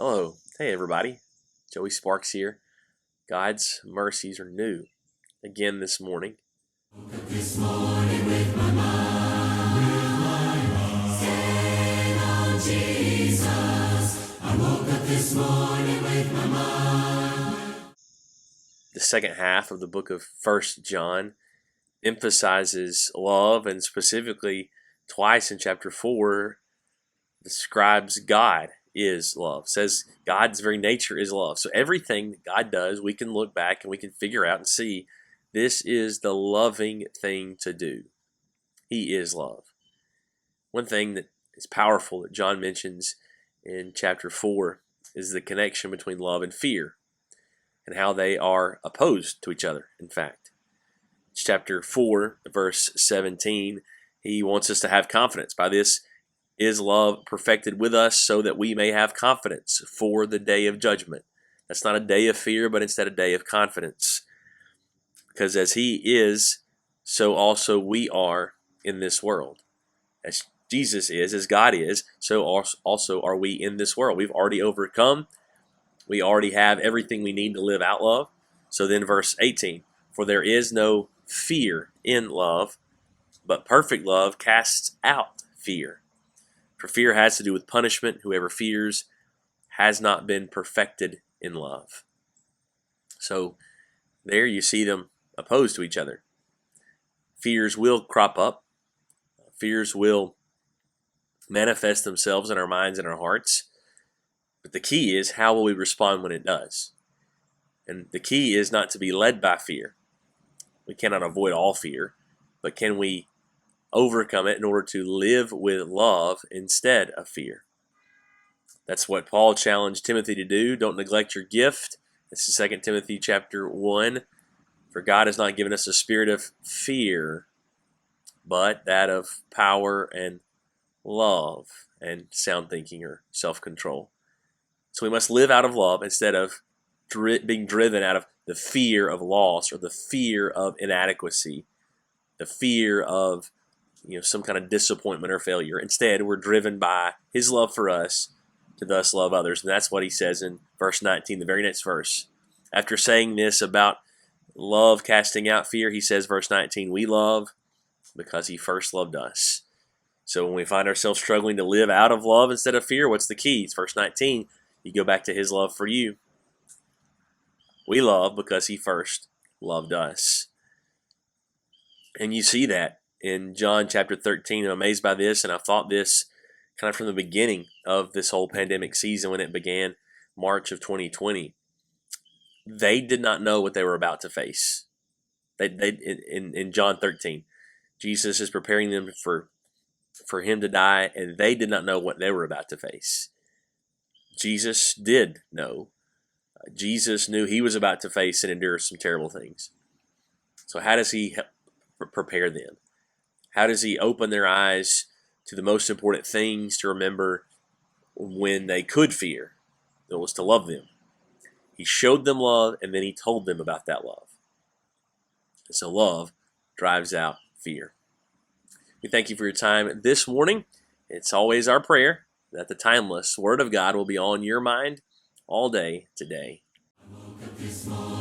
Hello. Hey, everybody. Joey Sparks here. God's mercies are new again this morning. This morning with my mind stayed on Jesus. I woke up this morning with my mind. The second half of the book of 1 John emphasizes love, and specifically twice in chapter 4 describes God is love. Says God's very nature is love. So everything that God does, we can look back and we can figure out and see this is the loving thing to do. He is love. One thing that is powerful that John mentions in chapter 4 is the connection between love and fear and how they are opposed to each other, in fact. Chapter 4, verse 17, he wants us to have confidence. By this is love perfected with us so that we may have confidence for the day of judgment. That's not a day of fear, but instead a day of confidence. Because as he is, so also we are in this world. As Jesus is, as God is, so also are we in this world. We've already overcome. We already have everything we need to live out love. So then verse 18, for there is no fear in love, but perfect love casts out fear. For fear has to do with punishment. Whoever fears has not been perfected in love. So there you see them opposed to each other. Fears will crop up. Fears will manifest themselves in our minds and our hearts. But the key is, how will we respond when it does? And the key is not to be led by fear. We cannot avoid all fear, but can we overcome it in order to live with love instead of fear? That's what Paul challenged Timothy to do. Don't neglect your gift. This is 2 Timothy chapter 1. For God has not given us a spirit of fear, but that of power and love and sound thinking or self-control. So we must live out of love instead of being driven out of the fear of loss or the fear of inadequacy, the fear of some kind of disappointment or failure. Instead, we're driven by his love for us to thus love others. And that's what he says in verse 19, the very next verse. After saying this about love casting out fear, he says, verse 19, we love because he first loved us. So when we find ourselves struggling to live out of love instead of fear, what's the key? It's verse 19. You go back to his love for you. We love because he first loved us. And you see that in John chapter 13. I'm amazed by this, and I thought this kind of from the beginning of this whole pandemic season when it began, March of 2020. They did not know what they were about to face. In John 13, Jesus is preparing them for him to die, and they did not know what they were about to face. Jesus did know. Jesus knew he was about to face and endure some terrible things. So how does he prepare them? How does he open their eyes to the most important things to remember when they could fear? It was to love them. He showed them love, and then he told them about that love. And so love drives out fear. We thank you for your time this morning. It's always our prayer that the timeless Word of God will be on your mind all day today. I woke up this morning.